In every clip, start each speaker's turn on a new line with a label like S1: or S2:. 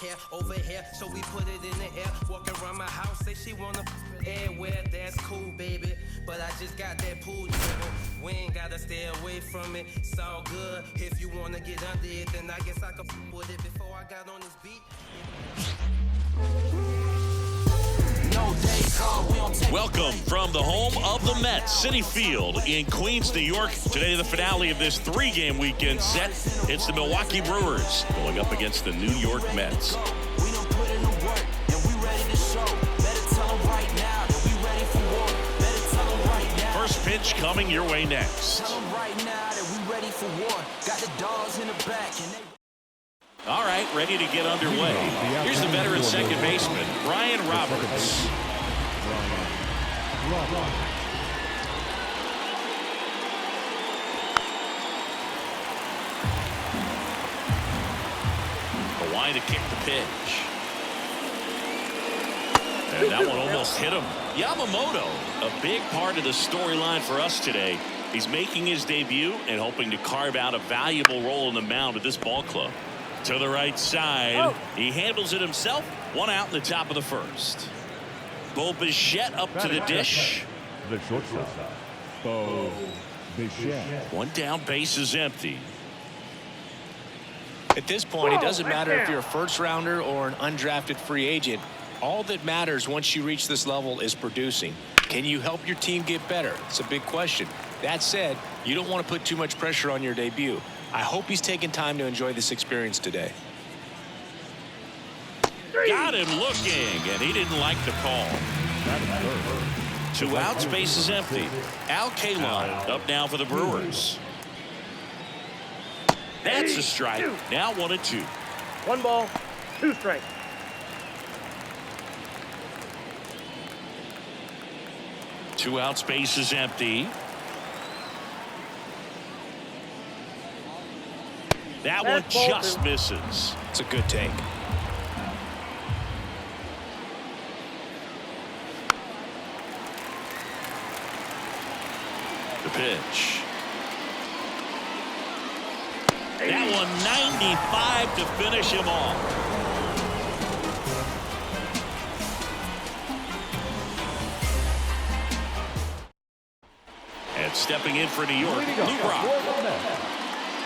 S1: care over here, so we put it in the air. Walk around my house, say she wanna everywhere. That's cool, baby, but I just got that pool dribble. We ain't gotta stay away from it. It's all good. If you wanna get under it, then I guess I could with it before I got on this beat.
S2: Welcome from the home of the Mets, Citi Field in Queens, New York. Today, the finale of this three-game weekend set. It's the Milwaukee Brewers going up against the New York Mets. First pitch coming your way next. All right, ready to get underway. Here's the veteran second baseman, Brian Roberts. Kawhi to kick the pitch. And that one almost hit him. Yamamoto, a big part of the storyline for us today. He's making his debut and hoping to carve out a valuable role in the mound of this ball club. To the right side. He handles it himself. One out in the top of the first. Bo Bichette up to the dish.
S3: The shortstop, Bo Bichette.
S2: One down, base is empty.
S4: At this point, it doesn't matter if you're a first rounder or an undrafted free agent. All that matters once you reach this level is producing. Can you help your team get better? It's a big question. That said, you don't want to put too much pressure on your debut. I hope he's taking time to enjoy this experience today.
S2: Got him looking, and he didn't like the call. 2 outs, base is empty. Al Kaline up now for the Brewers. That's a strike. Now 1-2.
S5: 1 ball, 2 strikes.
S2: Two outs, base is empty. That one just misses.
S4: It's a good take.
S2: The pitch. That one 95 to finish him off. And stepping in for New York, Lou Brock.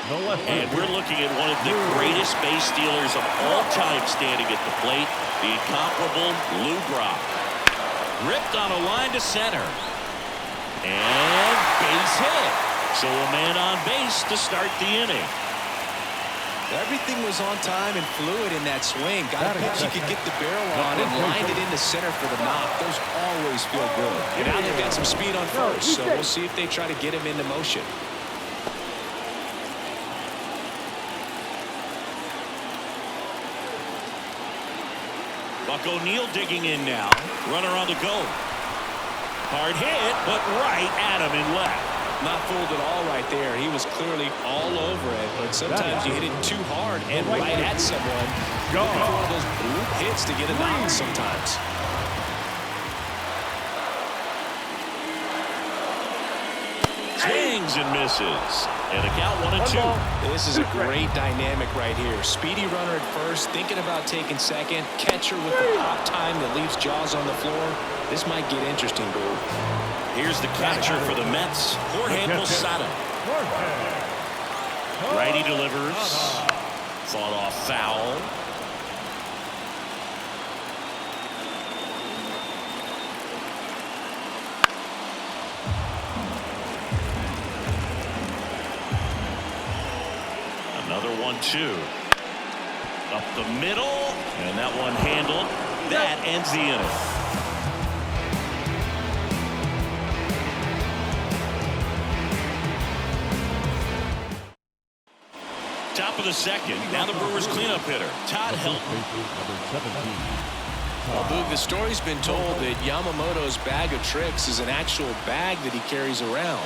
S2: And we're looking at one of the greatest base stealers of all time standing at the plate, the incomparable Lou Brock. Ripped on a line to center. And base hit. So a man on base to start the inning.
S4: Everything was on time and fluid in that swing. Got a pitch he could get the barrel on and lined it into center for the knock. Those always feel good. And now they've got some speed on first, so we'll see if they try to get him into motion.
S2: Buck O'Neil digging in now. Runner on the go. Hard hit, but right at him in left.
S4: Not fooled at all right there. He was clearly all over it, but sometimes you hit it too hard and right at someone. Looking for one of those loop hits to get a knock sometimes.
S2: Swings and misses. And a count 1-2.
S4: This is a great dynamic right here. Speedy runner at first, thinking about taking second. Catcher with the pop time that leaves Jaws on the floor. This might get interesting, Boo.
S2: Here's the catcher for the Mets, Jorge Posada. Righty delivers. Fought off foul. Another 1-2. Up the middle, and that one handled. That ends the inning. Top of the second. Now the Brewers cleanup hitter, Todd Helton.
S4: Well, Boog, the story's been told that Yamamoto's bag of tricks is an actual bag that he carries around.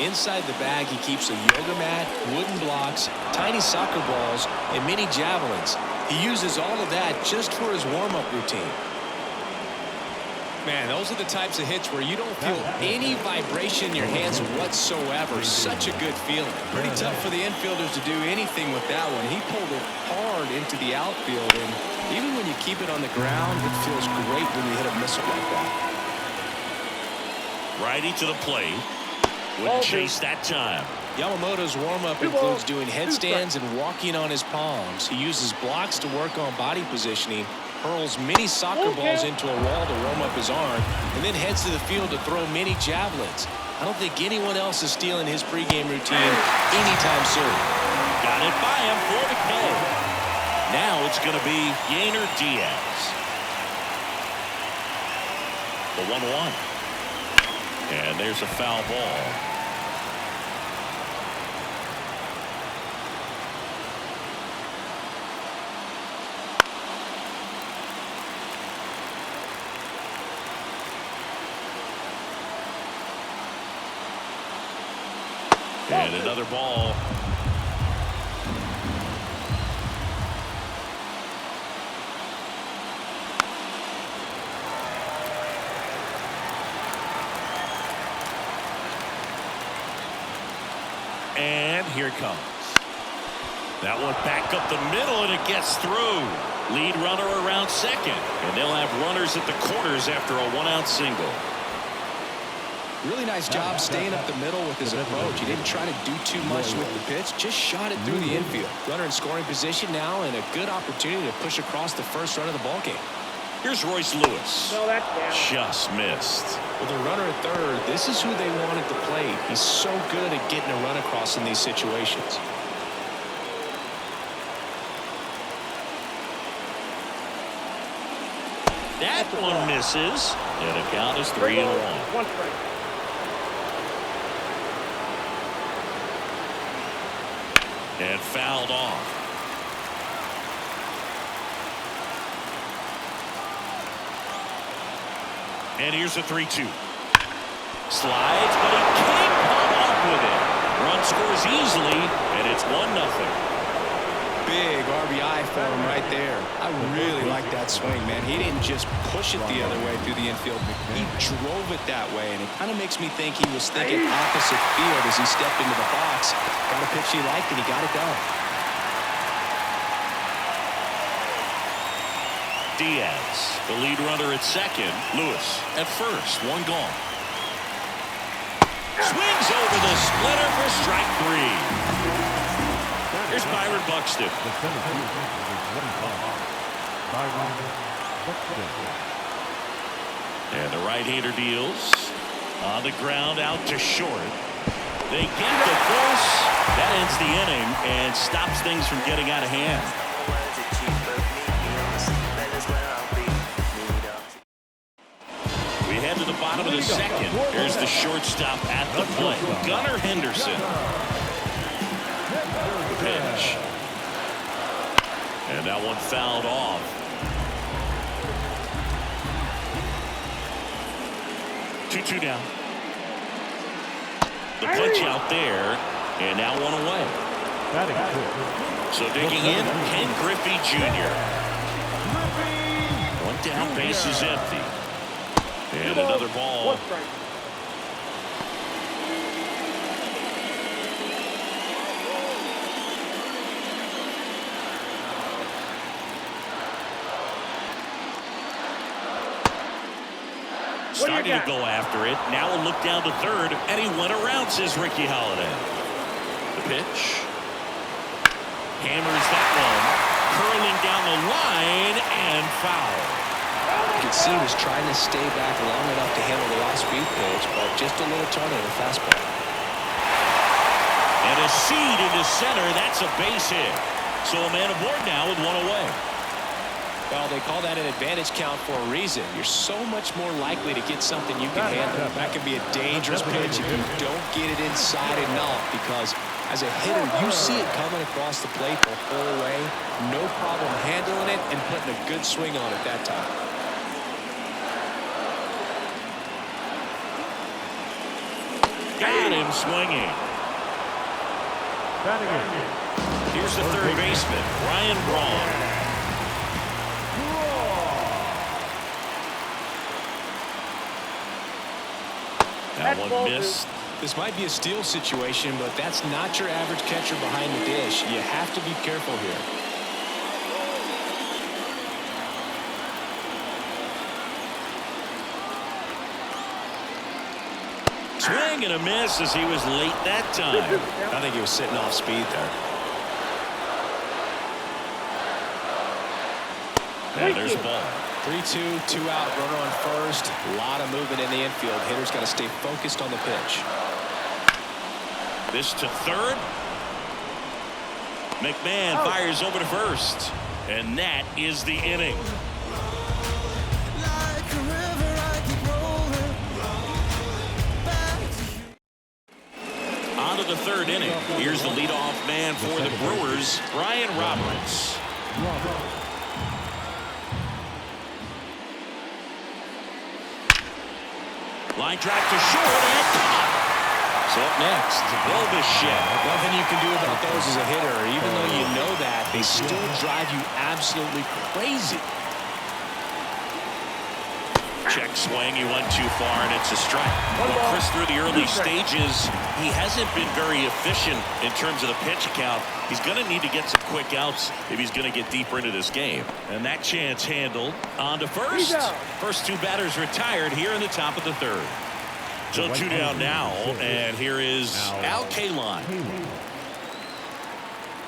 S4: Inside the bag, he keeps a yoga mat, wooden blocks, tiny soccer balls, and mini javelins. He uses all of that just for his warm-up routine. Man, those are the types of hits where you don't feel any vibration in your hands whatsoever. Such a good feeling. Pretty tough for the infielders to do anything with that one. He pulled it hard into the outfield, and Even when you keep it on the ground, it feels great when you hit a missile like that.
S2: Righty to the plate. Wouldn't chase that time.
S4: Yamamoto's warm-up includes doing headstands and walking on his palms. He uses blocks to work on body positioning, hurls many soccer balls into a wall to warm up his arm, and then heads to the field to throw many javelins. I don't think anyone else is stealing his pregame routine anytime soon.
S2: Got it by him for the K. Now it's going to be Yainer Diaz. The 1-1. And there's a foul ball. And another ball. And here it comes. That one back up the middle, and it gets through. Lead runner around second. And they'll have runners at the corners after a one-out single.
S4: Really nice job staying up the middle with his approach. He didn't try to do too much with the pitch, just shot it through the infield. Runner in scoring position now, and a good opportunity to push across the first run of the ballgame.
S2: Here's Royce Lewis.
S5: No, that's down.
S2: Just missed.
S4: With a runner at third, this is who they want at the plate. He's so good at getting a run across in these situations.
S2: That one misses, and the count is 3-1.
S5: One strike.
S2: And fouled off. And here's a 3-2. Slides, but he can't come up with it. Run scores easily, and it's 1-0.
S4: Big RBI for him right there. I really like that swing, man. He didn't just push it the other way through the infield. He drove it that way, and it kind of makes me think he was thinking opposite field as he stepped into the box. Got a pitch he liked, and he got it done.
S2: Diaz, the lead runner at second. Lewis at first. One gone. Swings over the splitter for strike 3. Here's Byron Buxton. And the right-hander deals. On the ground, out to short. They get the force. That ends the inning and stops things from getting out of hand. We head to the bottom of the second. Here's the shortstop at the plate, Gunnar Henderson. The pitch. And that one fouled off. Two down. The punch out there, and now one away. So digging in, Ken Griffey Jr. One down, base is empty. And another ball.
S5: One strike.
S2: Starting to go after it. Now a look down to third, and he went around, says Ricky Holiday. The pitch. Hammers that one. Curling down the line, and foul.
S4: You can see he was trying to stay back long enough to handle the off-speed pitch, but just a little turn of the fastball.
S2: And a seed into center. That's a base hit. So a man aboard now with one away.
S4: Well, they call that an advantage count for a reason. You're so much more likely to get something you can handle. That can be a dangerous pitch if you don't get it inside enough, because as a hitter, you see it coming across the plate the whole way. No problem handling it and putting a good swing on it that time.
S2: Got him swinging. Here's the third baseman, Ryan Braun. That one missed.
S4: This might be a steal situation, but that's not your average catcher behind the dish. You have to be careful here.
S2: Swing and a miss as he was late that time.
S4: I think he was sitting off speed there.
S2: And there's the ball.
S4: 3-2, 2 out, runner on first. A lot of movement in the infield. Hitter's got to stay focused on the pitch.
S2: This to third. McMahon fires over to first. And that is the inning. On to the third inning. Here's the leadoff man for the Brewers, Brian Roberts. Line drive to short and caught. So up next, Bo Bichette.
S4: Nothing you can do about those as a hitter. Even though you know that, they still drive you absolutely crazy.
S2: Check swing. He went too far, and it's a strike. Well, Chris, through the early stages, he hasn't been very efficient in terms of the pitch count. He's going to need to get some quick outs if he's going to get deeper into this game. And that chance handled. On to first. First two batters retired here in the top of the third. So 2 down now, and here is Al Kaline.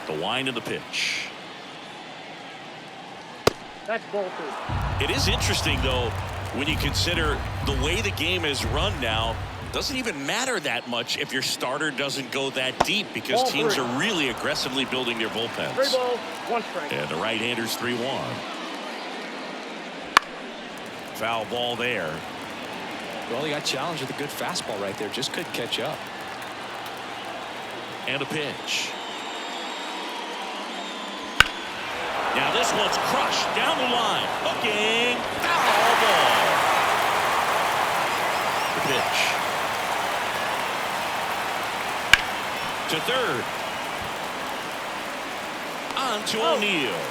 S2: The wind of the pitch.
S5: That's ball 2.
S2: It is interesting, though, when you consider the way the game is run now. Doesn't even matter that much if your starter doesn't go that deep, because
S5: ball
S2: teams
S5: 3.
S2: are really aggressively building their bullpens.
S5: 3 balls, 1 strike.
S2: And the right-hander's 3-1. Foul ball there.
S4: Well, he got challenged with a good fastball right there. Just couldn't catch up.
S2: And a pitch. Now this one's crushed down the line. Hooking. Foul ball. The pitch. To third. On to O'Neill.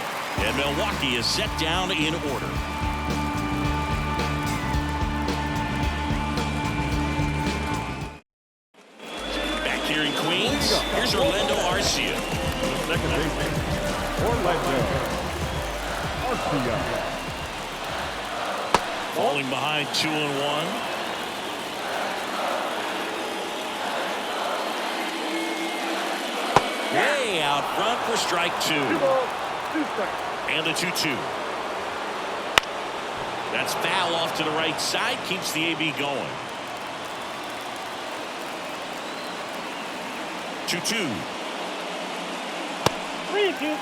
S2: And Milwaukee is set down in order. Back here in Queens, here's Orlando Arcia.
S3: Second baseman, Orlando Arcia.
S2: Falling behind 2-1. Way out front for strike 2.
S5: 2 balls, 2 strikes.
S2: And the 2-2. That's foul off to the right side. Keeps the AB going. 2-2.
S5: 3-2.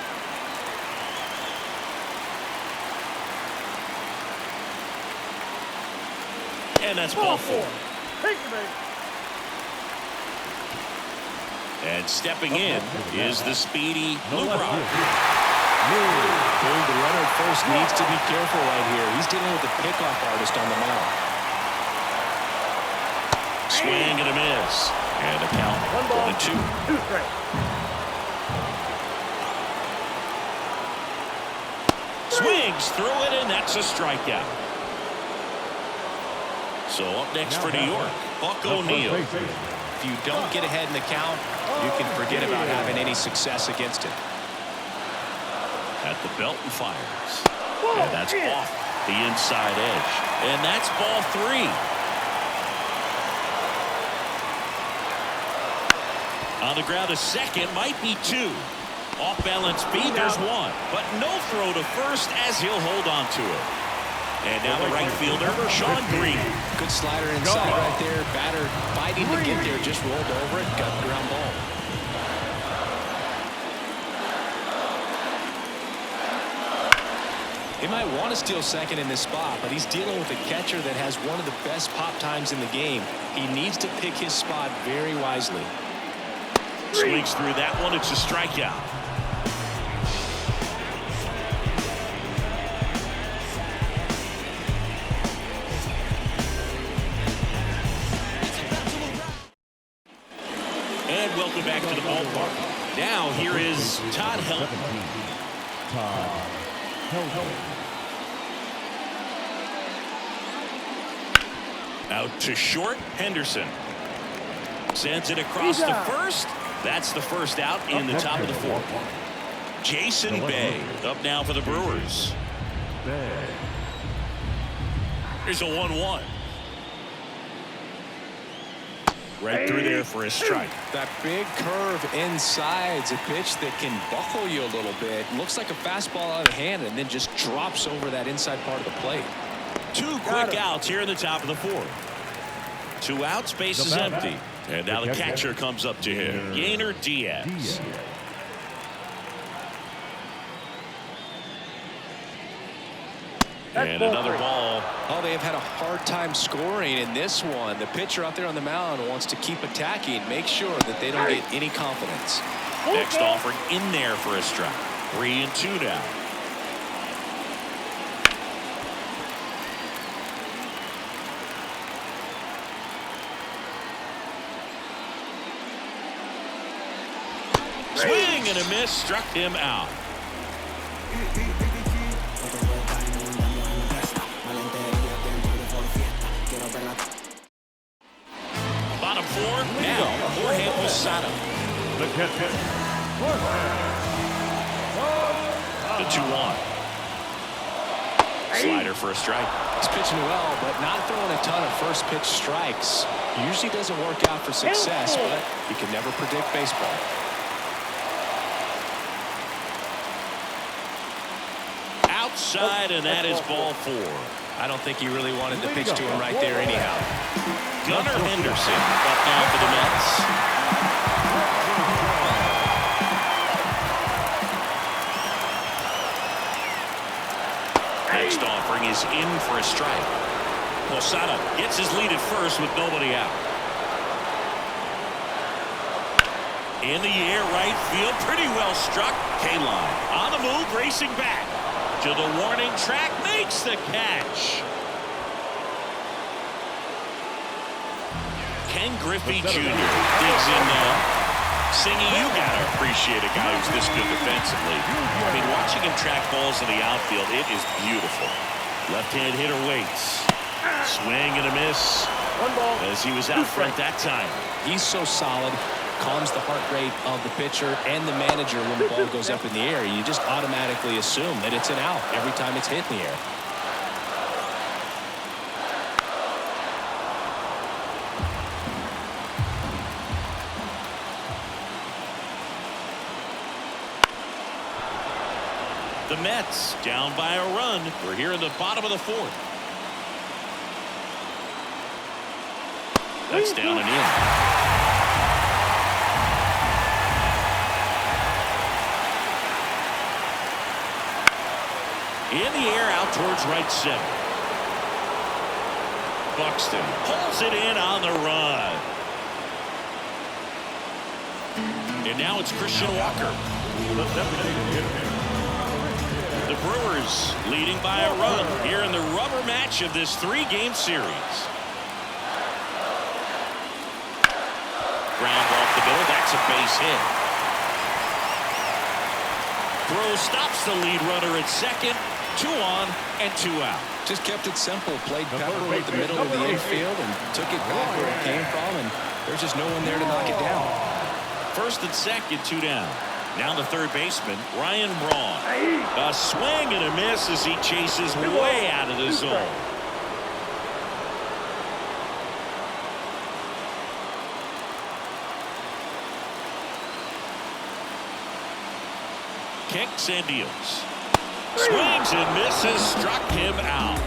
S2: And that's ball 4.
S5: Take the base.
S2: And stepping in is the speedy Lou Brock.
S4: The runner at first needs to be careful right here. He's dealing with the pickoff artist on the mound.
S2: Swing and a miss. And the count
S5: 1 ball,
S2: 1-2.
S5: 2 strikes.
S2: Swings through it, and that's a strikeout. So up next for New York, Buck O'Neill.
S4: If you don't get ahead in the count, you can forget about having any success against it.
S2: At the belt and fires. And that's off the inside edge. And that's ball 3. On the ground, a second, might be 2. Off balance feet, there's 1. But no throw to first as he'll hold on to it. And now the right fielder, Sean Green.
S4: Good slider inside right there. Batter fighting to get there. Just rolled over it. Got the ground ball. He might want to steal second in this spot, but he's dealing with a catcher that has one of the best pop times in the game. He needs to pick his spot very wisely.
S2: Swings through that one. It's a strikeout. And welcome back to the ballpark. Now here is Todd Helton.
S3: Todd Helton.
S2: Out to short, Henderson. Sends it across to first. That's the first out in the top of the 4th. Jason Bay up now for the Brewers. Here's a 1-1. Right through there for a strike.
S4: That big curve inside's a pitch that can buckle you a little bit. Looks like a fastball out of hand and then just drops over that inside part of the plate.
S2: 2 quick outs here in the top of the 4th. 2 outs, base is empty. And now the catcher comes up to him, Yainer Diaz. And another ball.
S4: Oh, they have had a hard time scoring in this one. The pitcher out there on the mound wants to keep attacking, make sure that they don't get any confidence.
S2: Next offering in there for a strike. 3-2 now. Swing and a miss, struck him out. Bottom 4 now. Jorge Posada.
S3: The catcher.
S2: The 2-1. Slider for a strike.
S4: He's pitching well, but not throwing a ton of first pitch strikes. Usually doesn't work out for success, but you can never predict baseball.
S2: Outside, and that is ball 4.
S4: I don't think he really wanted to pitch to him right there anyhow.
S2: Gunnar Henderson up now for the Mets. Next offering is in for a strike. Posada gets his lead at first with nobody out. In the air, right field, pretty well struck. K-line on the move, racing back to the warning track, makes the catch. Ken Griffey Jr. digs in now. Singy, you gotta appreciate a guy who's this good defensively. I mean, watching him track balls in the outfield, it is beautiful. Left-hand hitter waits. Swing and a miss.
S5: 1 ball.
S2: As he was out front that time.
S4: He's so solid, calms the heart rate of the pitcher and the manager when the ball goes up in the air. You just automatically assume that it's an out every time it's hit in the air.
S2: The Mets down by a run. We're here in the bottom of the 4th. That's down and in. In the air, out towards right center. Buxton pulls it in on the run. And now it's Christian Walker. The Brewers leading by a run here in the rubber match of this 3-game series. Ground off the middle. That's a base hit. Throw stops the lead runner at second. 2 on and 2 out.
S4: Just kept it simple. Played Pepper at the middle of the infield and took it back where it came from, and there's just no one there to knock it down.
S2: First and second, 2 down. Now the third baseman, Ryan Braun. A swing and a miss as he chases way out of the zone. Kicks and deals. Swings and misses, struck him out.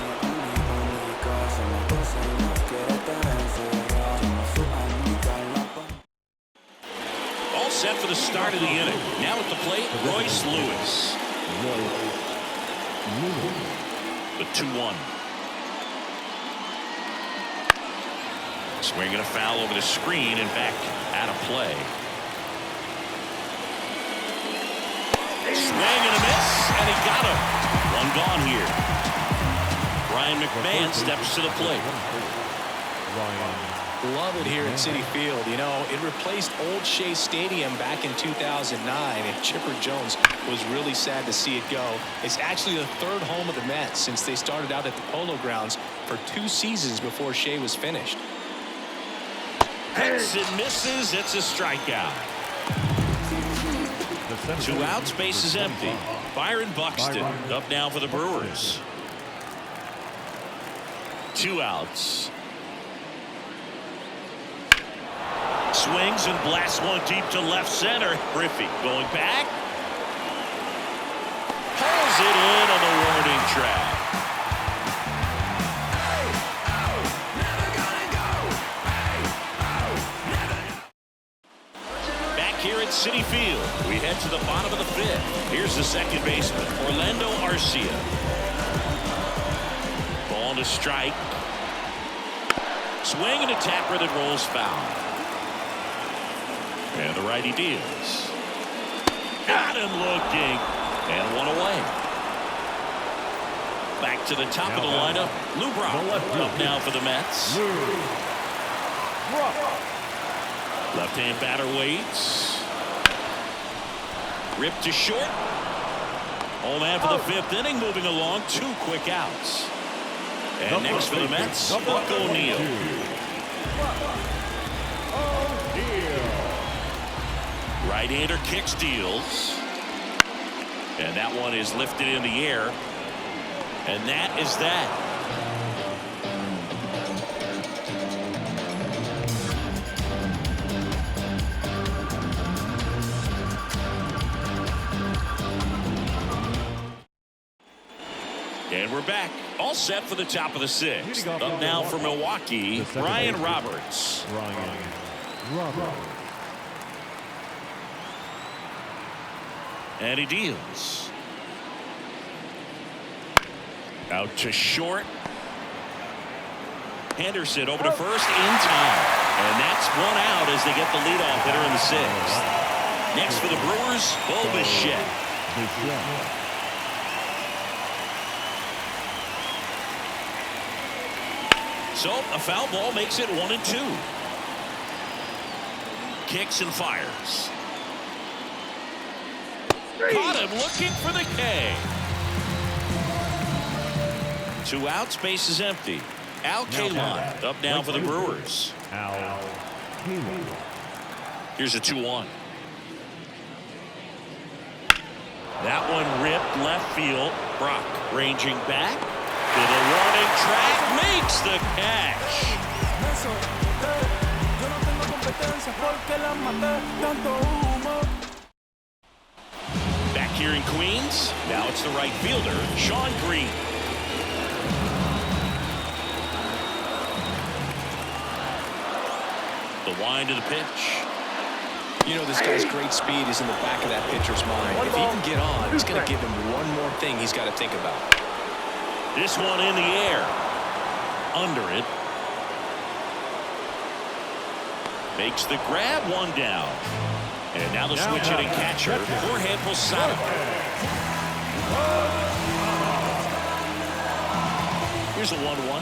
S2: All set for the start of the inning. Now at the plate, Royce Lewis. The 2-1. Swinging a foul over the screen and back out of play. Swing and a miss, and he got him. 1 gone here. Brian McMahon steps to the plate.
S4: Love it here at Citi Field. You know, it replaced Old Shea Stadium back in 2009, and Chipper Jones was really sad to see it go. It's actually the 3rd home of the Mets since they started out at the Polo Grounds for 2 seasons before Shea was finished.
S2: Hits and misses. It's a strikeout. 2 outs, base is empty. Byron Buxton up now for the Brewers. 2 outs. Swings and blasts one deep to left center. Griffey going back. Pulls it in on the warning track. Back here at Citi Field, we head to the bottom of the fifth. Here's the second baseman, Orlando Arcia. Ball to strike. Swing and a tapper that rolls foul. And the righty deals. Got him looking. And one away. Back to the top of the lineup. Lou Brock up now for the Mets. Left-hand batter waits. Ripped to short. Home man for the fifth inning, moving along. 2 quick outs. And next for the Mets, Buck O'Neil. Right-hander kicks, deals. And that one is lifted in the air. And that is that. And we're back. All set for the top of the sixth. Up now for Milwaukee, Ryan Roberts. And he deals. Out to short. Henderson over to first in time. And that's one out as they get the leadoff hitter in the sixth. Next for the Brewers, Bo Bichette. So a foul ball makes it 1-2. Kicks and fires. Caught him looking for the K. 2 outs, base is empty. Al Kaline up now for the Brewers. Here's a 2-1. That one ripped left field. Brock ranging back to the warning track, makes the catch. Back here in Queens, now it's the right fielder, Sean Green. The wind of the pitch.
S4: You know, this guy's great speed is in the back of that pitcher's mind. If he can get on, it's going to give him one more thing he's got to think about.
S2: This one in the air. Under it. Makes the grab, one down. And now the switch hitting catcher, Jorge Posada. Here's a 1-1.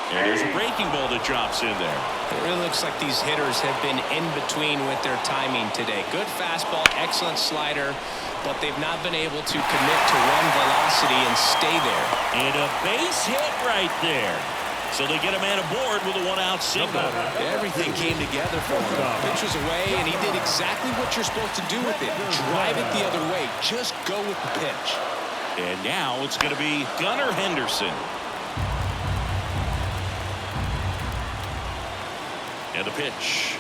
S2: And there's a breaking ball that drops in there.
S4: It really looks like these hitters have been in between with their timing today. Good fastball, excellent slider, but they've not been able to commit to one velocity and stay there.
S2: And a base hit right there. So they get a man aboard with a 1-out single.
S4: Everything came together for him. Pitch was away, and he did exactly what you're supposed to do with it. Drive it the other way. Just go with the pitch.
S2: And now it's going to be Gunnar Henderson. And the pitch.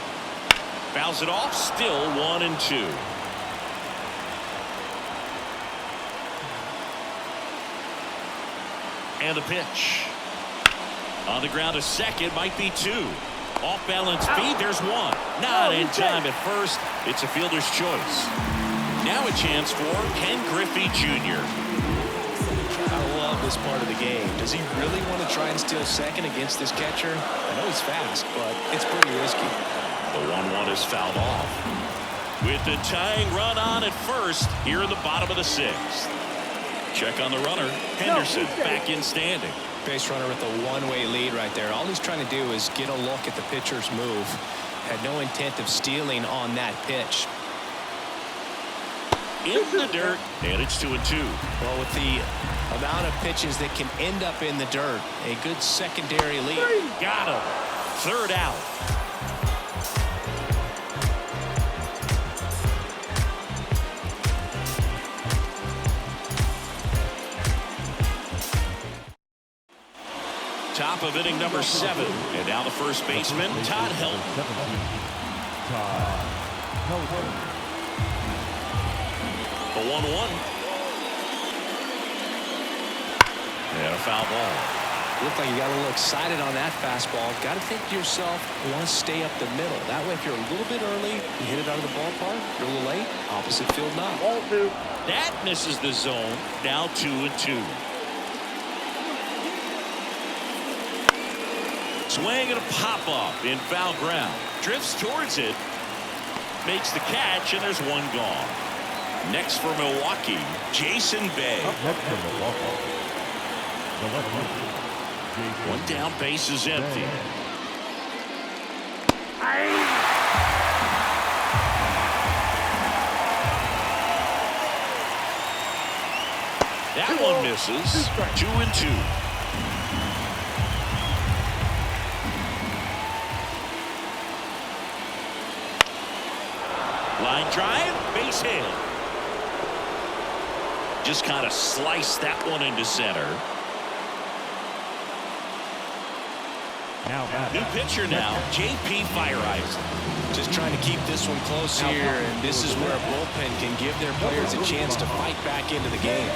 S2: Fouls it off. Still 1-2. And the pitch. On the ground, a second, might be 2. Off balance feed, there's 1. Not in time at first. It's a fielder's choice. Now a chance for Ken Griffey Jr.
S4: I love this part of the game. Does he really want to try and steal second against this catcher? I know he's fast, but it's pretty risky.
S2: The 1-1 is fouled off. With the tying run on at first here in the bottom of the sixth. Check on the runner. Henderson back in standing.
S4: Base runner with a one-way lead right there. All he's trying to do is get a look at the pitcher's move. Had no intent of stealing on that pitch.
S2: In the dirt, and it's 2-2.
S4: Well, with the amount of pitches that can end up in the dirt, a good secondary lead.
S2: Got him. Third out. Top of inning number 7. And now the first baseman, Todd Helton.
S3: 17. Todd Helton.
S2: The 1-1. And a foul ball.
S4: Looked like you got a little excited on that fastball. Got to think to yourself, you want to stay up the middle. That way, if you're a little bit early, you hit it out of the ballpark. If you're a little late, opposite field knock.
S5: Ball 2.
S2: That misses the zone. Now 2-2. Swing and a pop-up in foul ground. Drifts towards it. Makes the catch, and there's one gone. Next for Milwaukee, Jason Bay.
S3: Next for Milwaukee, the left-hander, Jason
S2: One down, base is empty. That one misses. 2-2. Line drive, base hit. Just kind of sliced that one into center. New pitcher now, J.P. Fireisen.
S4: Just trying to keep this one close here, and this is where a bullpen can give their players a chance to fight back into the game.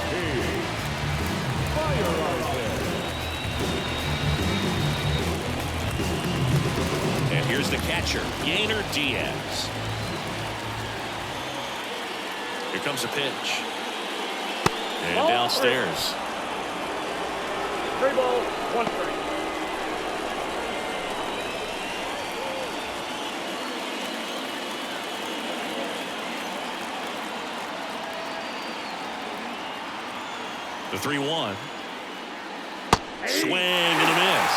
S2: And here's the catcher, Yainer Diaz. Here comes a pitch. And downstairs.
S5: 3 balls, 1 strike.
S2: The 3-1. Swing and a miss.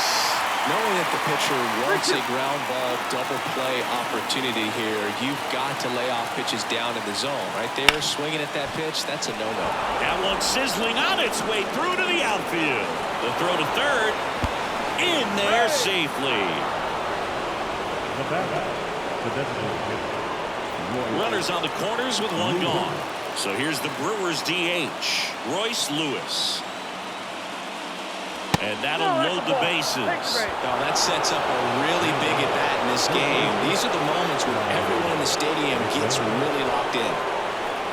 S4: Knowing that the pitcher wants a ground ball double play opportunity here, you've got to lay off pitches down in the zone. Right there, swinging at that pitch, that's a no-no.
S2: That one sizzling on its way through to the outfield. The throw to third. In there safely.
S3: The designated hitter,
S2: Runners on the corners with one gone. So here's the Brewers DH, Royce Lewis. And that'll load the bases.
S4: Now that sets up a really big at-bat in this game. These are the moments where everyone in the stadium gets really locked in.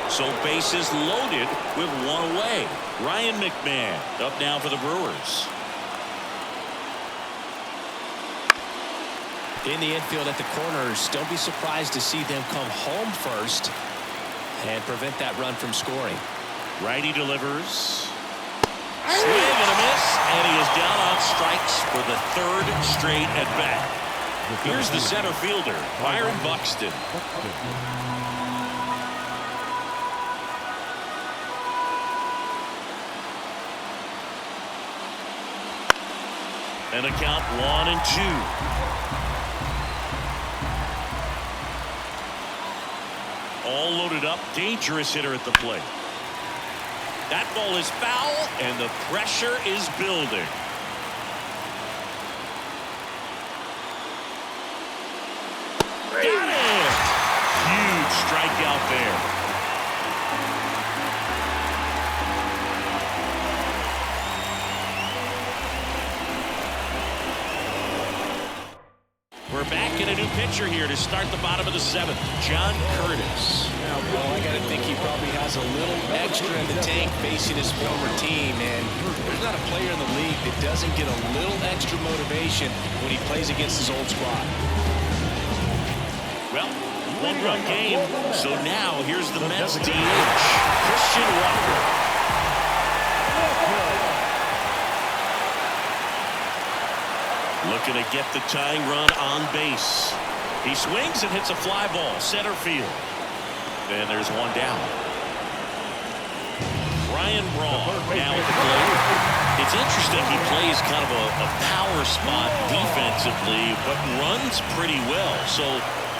S2: So bases loaded with one away. Ryan McMahon up now for the Brewers.
S4: In the infield at the corners, don't be surprised to see them come home first and prevent that run from scoring.
S2: Righty delivers. Swing and a miss, and he is down on strikes for the 3rd straight at bat. Here's the center fielder, Byron Buxton. And a count 1-2. All loaded up, dangerous hitter at the plate. That ball is foul, and the pressure is building. Got it! Huge strikeout there. We're back in a new pitcher here to start the bottom of the 7th, John Curtis.
S4: Well, I got to think he probably has a little extra in the tank facing his former team, and there's not a player in the league that doesn't get a little extra motivation when he plays against his old squad.
S2: Well, one-run game, so now here's the Mets DH, Christian Walker. Looking to get the tying run on base. He swings and hits a fly ball, center field. And there's one down. Ryan Braun now at the plate. It's interesting, he plays kind of a power spot defensively, but runs pretty well. So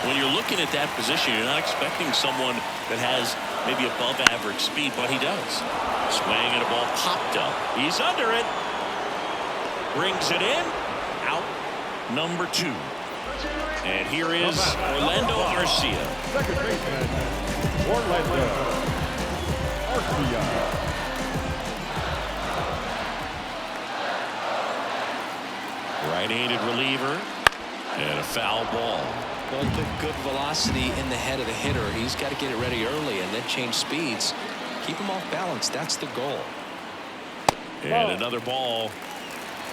S2: when you're looking at that position, you're not expecting someone that has maybe above average speed, but he does. Swing and a ball popped up. He's under it. Brings it in. Out number 2. And here is Orlando Arcia.
S3: second baseman, Orlando Arcia.
S2: Right-handed reliever. And a foul ball.
S4: Well, put good velocity in the head of the hitter. He's got to get it ready early and then change speeds. Keep him off balance. That's the goal.
S2: And another ball.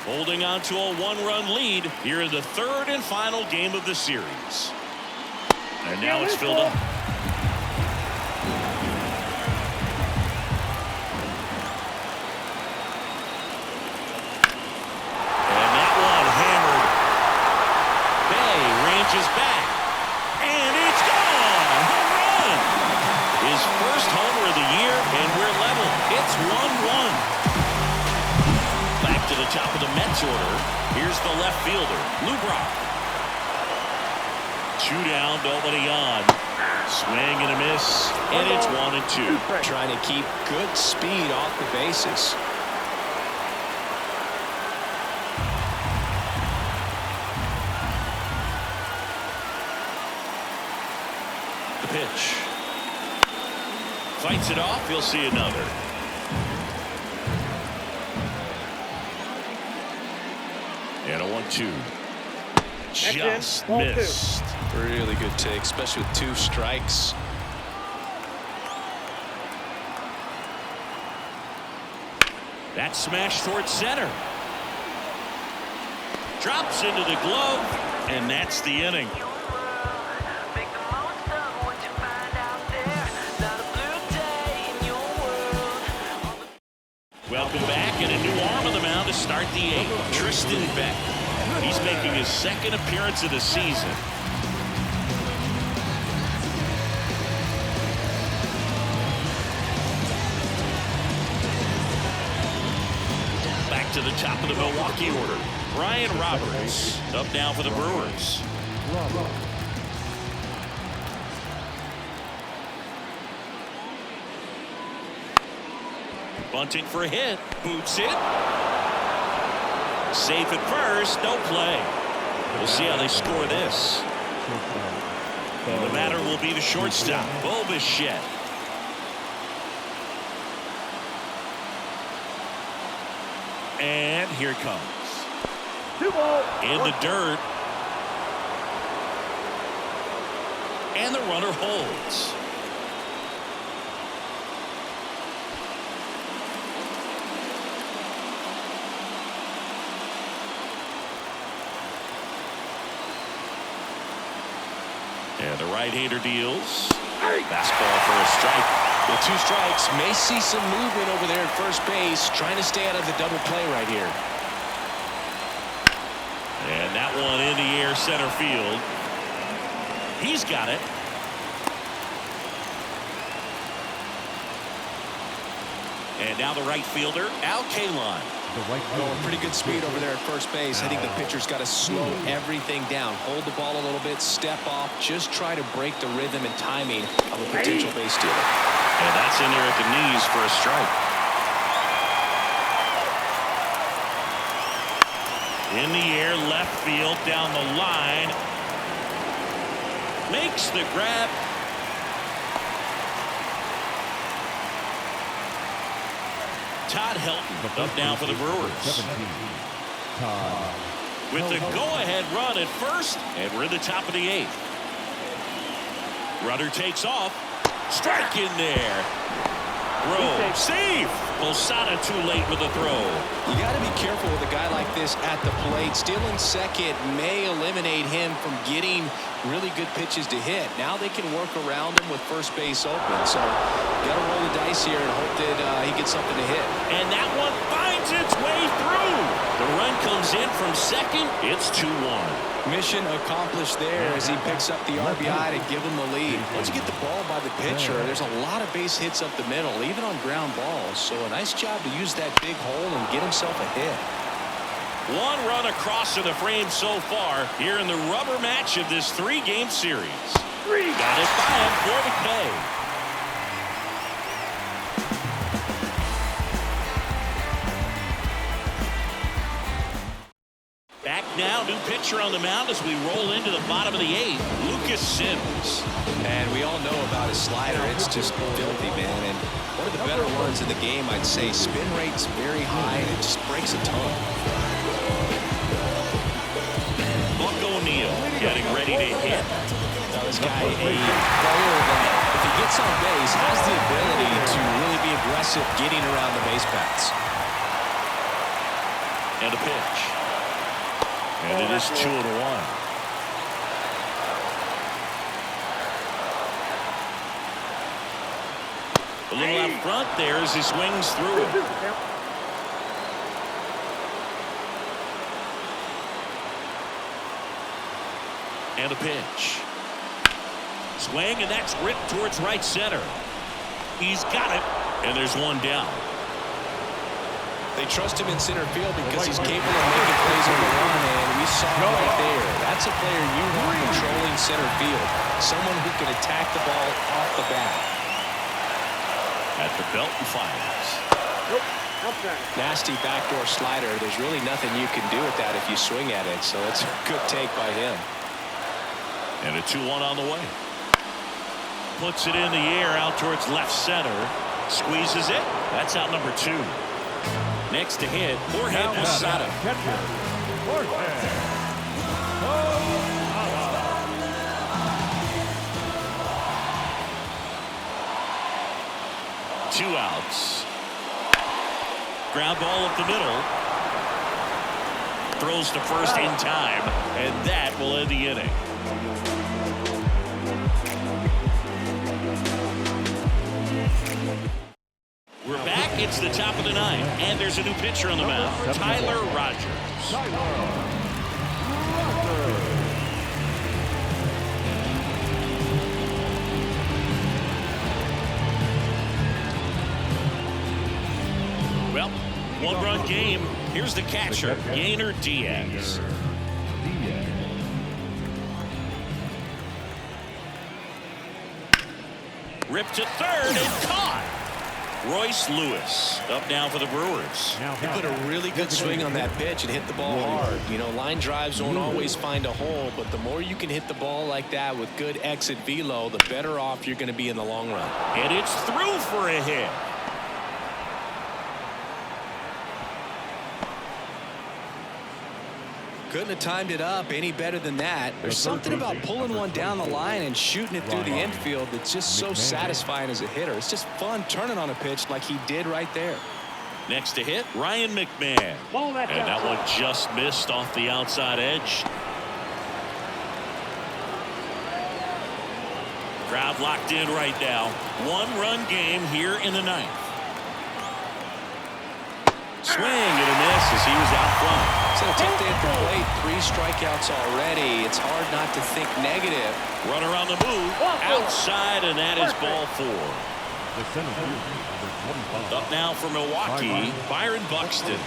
S2: Holding on to a one-run lead here in the third and final game of the series. And now it's filled up. And that one hammered. Bay ranges back. And it's gone. Home run. His first homer of the year, and we're level. It's 1-1. Back to the top of the Mets order. Here's the left fielder, Lubrock. 2 down, nobody on. Swing and a miss, and it's 1-2.
S4: Trying to keep good speed off the bases.
S2: The pitch. Fights it off, he'll see another. And a 1-2. Just missed.
S4: Really good take, especially with 2 strikes.
S2: That smash towards center. Drops into the glove, and that's the inning. Welcome back, and a new arm on the mound to start the 8th. Tristan Beck. He's making his second appearance of the season. Back to the top of the Milwaukee order. Brian Roberts up now for the Brewers. Bunting for a hit. Boots it. Safe at first. No play. We'll see how they score this. The batter will be the shortstop, Bo Bichette. And here it comes.
S5: 2 ball.
S2: In the dirt. And the runner holds. And the right-hander deals. Fastball for a strike.
S4: With 2 strikes, may see some movement over there at first base, trying to stay out of the double play right here.
S2: And that one in the air center field. He's got it. And now the right fielder, Al Kaline.
S4: Going pretty good speed over there at first base. I think the pitcher's got to slow everything down. Hold the ball a little bit, step off, just try to break the rhythm and timing of a potential base stealer.
S2: And that's in there at the knees for a strike. In the air, left field, down the line. Makes the grab. Todd Helton up now for the Brewers. With the go-ahead run at first, and we're in the top of the 8th. Runner takes off. Strike in there. Throw. Safe. Posada too late with the throw.
S4: You got to be careful with a guy like this at the plate. Stealing second may eliminate him from getting really good pitches to hit. Now they can work around him with first base open. So got to roll the dice here and hope that he gets something to hit.
S2: And that one finds its way through. The run comes in from second. It's 2-1.
S4: Mission accomplished there as he picks up the RBI to give him the lead. Once you get the ball by the pitcher, there's a lot of base hits up the middle, even on ground balls. So a nice job to use that big hole and get himself a hit.
S2: One run across to the frame so far here in the rubber match of this 3-game series. Got it by him for the K. Back now, new pitcher on the mound as we roll into the bottom of the 8th. Lucas Sims.
S4: And we all know about his slider. It's just filthy, man. And one of the better ones in the game, I'd say. Spin rate's very high, and it just breaks a ton.
S2: O'Neill getting ready to hit.
S4: Now this guy, a player that, if he gets on base, has the ability to really be aggressive getting around the base paths.
S2: And a pitch. And it is 2-1. A little out front there as he swings through it. And a pitch. Swing, and that's ripped towards right center. He's got it, and there's one down.
S4: They trust him in center field because he's capable of making plays on the run, and we saw it right there. That's a player you want controlling center field. Someone who can attack the ball off the bat.
S2: At the belt and fires.
S4: Nasty backdoor slider. There's really nothing you can do with that if you swing at it, so it's a good take by him.
S2: And a 2-1 on the way. Puts it in the air out towards left center. Squeezes it. That's out number 2. Next to hit, Jorge Posada. Two outs. Ground ball up the middle. Throws to first in time, and that will end the inning. We're back. It's the top of the 9th, and there's a new pitcher on the mound, Tyler Rogers. Well, one-run game. Here's the catcher, Yainer Diaz. Ripped to third and caught. Royce Lewis up now for the Brewers.
S4: He put a really good swing on that pitch and hit the ball hard. You know, line drives don't always find a hole, but the more you can hit the ball like that with good exit velo, the better off you're going to be in the long run.
S2: And it's through for a hit.
S4: Couldn't have timed it up any better than that. There's something about pulling one down the line and shooting it through the infield that's just so satisfying as a hitter. It's just fun turning on a pitch like he did right there.
S2: Next to hit, Ryan McMahon. And that one just missed off the outside edge. Crowd locked in right now. One-run game here in the 9th. Swing and a miss as he was out front.
S4: So a tough day at the plate. 3 strikeouts already. It's hard not to think negative.
S2: Runner on the move. Outside, and that is ball 4. Up now for Milwaukee, Byron Buxton.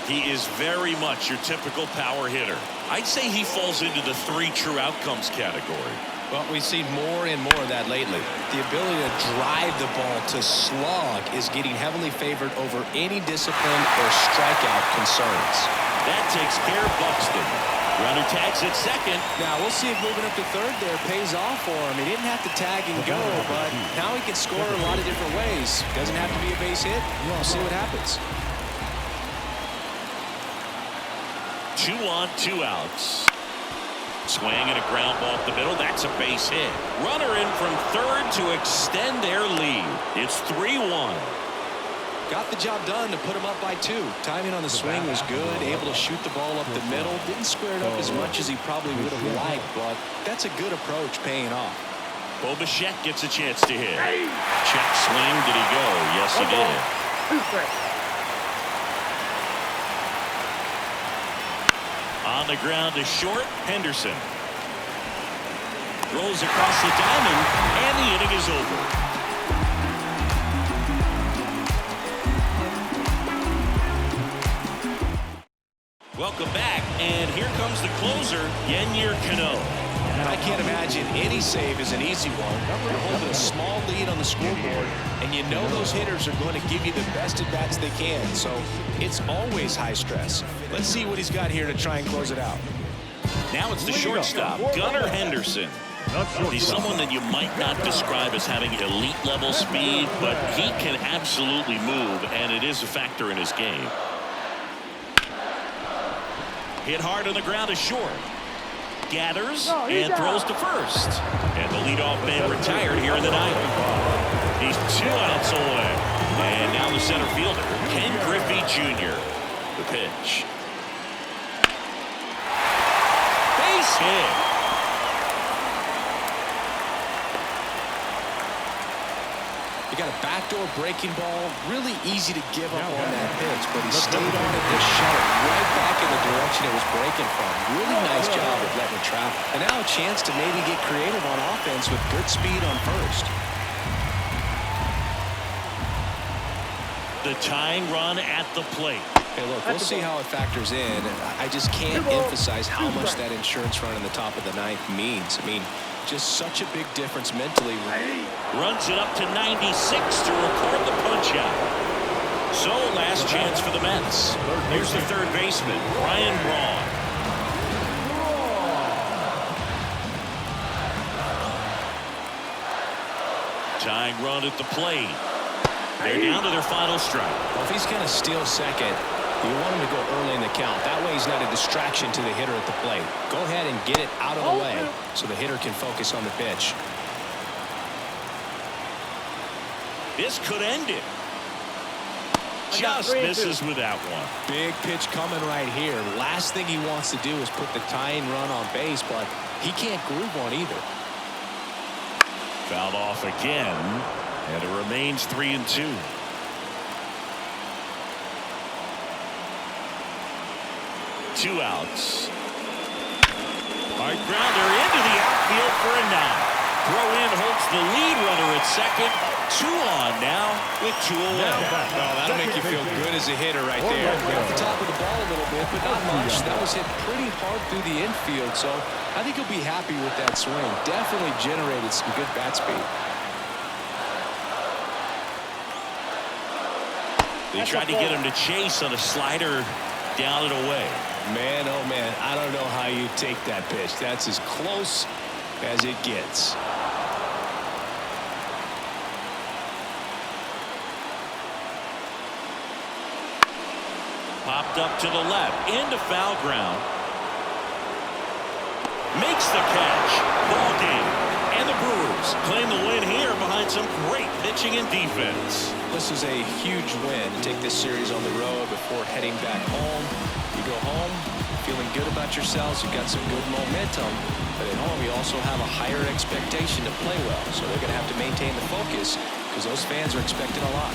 S2: He is very much your typical power hitter. I'd say he falls into the 3 true outcomes category.
S4: Well, we've seen more and more of that lately. The ability to drive the ball to slog is getting heavily favored over any discipline or strikeout concerns.
S2: That takes care of Buxton. Runner tags at second.
S4: Now, we'll see if moving up to third there pays off for him. He didn't have to tag and go, but now he can score in a lot of different ways. Doesn't have to be a base hit. We'll see what happens.
S2: 2 on, 2 outs. Swing and a ground ball up the middle. That's a base hit. Runner in from third to extend their lead. It's 3-1.
S4: Got the job done to put him up by 2. Timing on the swing was good. Able to shoot the ball up the middle. Didn't square it up as much as he probably would have liked, but that's a good approach paying off.
S2: Bo Bichette gets a chance to hit. Check swing. Did he go? Yes, he did. On the ground is short. Henderson rolls across the diamond, and the inning is over. Welcome back, and here comes the closer, Yennier Cano.
S4: And I can't imagine any save is an easy one. You're holding a small lead on the scoreboard, and you know those hitters are going to give you the best at-bats they can. So it's always high stress. Let's see what he's got here to try and close it out.
S2: Now it's the shortstop, Gunnar Henderson. He's someone that you might not describe as having elite level speed, but he can absolutely move, and it is a factor in his game. Hit hard on the ground is short. gathers
S5: No, he's
S2: and throws
S5: out.
S2: to first. And the leadoff man retired here in the ninth. He's 2 outs away. And now the center fielder, Ken Griffey Jr. The pitch. Base hit.
S4: You got a backdoor breaking ball. Really easy to give up on that pitch, but he stayed on it to shut it right back in the direction it was breaking from. Really nice job of letting it travel. And now a chance to maybe get creative on offense with good speed on first.
S2: The tying run at the plate.
S4: Hey, look, we'll see how it factors in. I just can't emphasize how much that insurance run in the top of the ninth means. I mean, just such a big difference mentally.
S2: Runs it up to 96 to record the punch-out. So, last chance for the Mets. Here's the third baseman, Brian Braun. Tying run at the plate. They're down to their final strike.
S4: Well, if he's going to steal second, you want him to go early in the count. That way he's not a distraction to the hitter at the plate. Go ahead and get it out of the way so the hitter can focus on the pitch.
S2: This could end it. Just misses with that one.
S4: Big pitch coming right here. Last thing he wants to do is put the tying run on base, but he can't groove one either.
S2: Fouled off again, and it remains 3-2. Two outs. Hard grounder into the outfield for a knock. Throw in holds the lead runner at second. 2 on now with 2 away.
S4: Oh, that'll make you feel good as a hitter right there. Off the top of the ball a little bit, but not much. That was hit pretty hard through the infield, so I think he'll be happy with that swing. Definitely generated some good bat speed.
S2: They tried to get him to chase on a slider down and away.
S4: Man, oh man, I don't know how you take that pitch. That's as close as it gets.
S2: Popped up to the left, into foul ground. Makes the catch. Ball game. And the Brewers claim the win here behind some great pitching and defense.
S4: This is a huge win to take this series on the road before heading back home. You go home feeling good about yourselves. You've got some good momentum. But at home, you also have a higher expectation to play well. So they're going to have to maintain the focus because those fans are expecting a lot.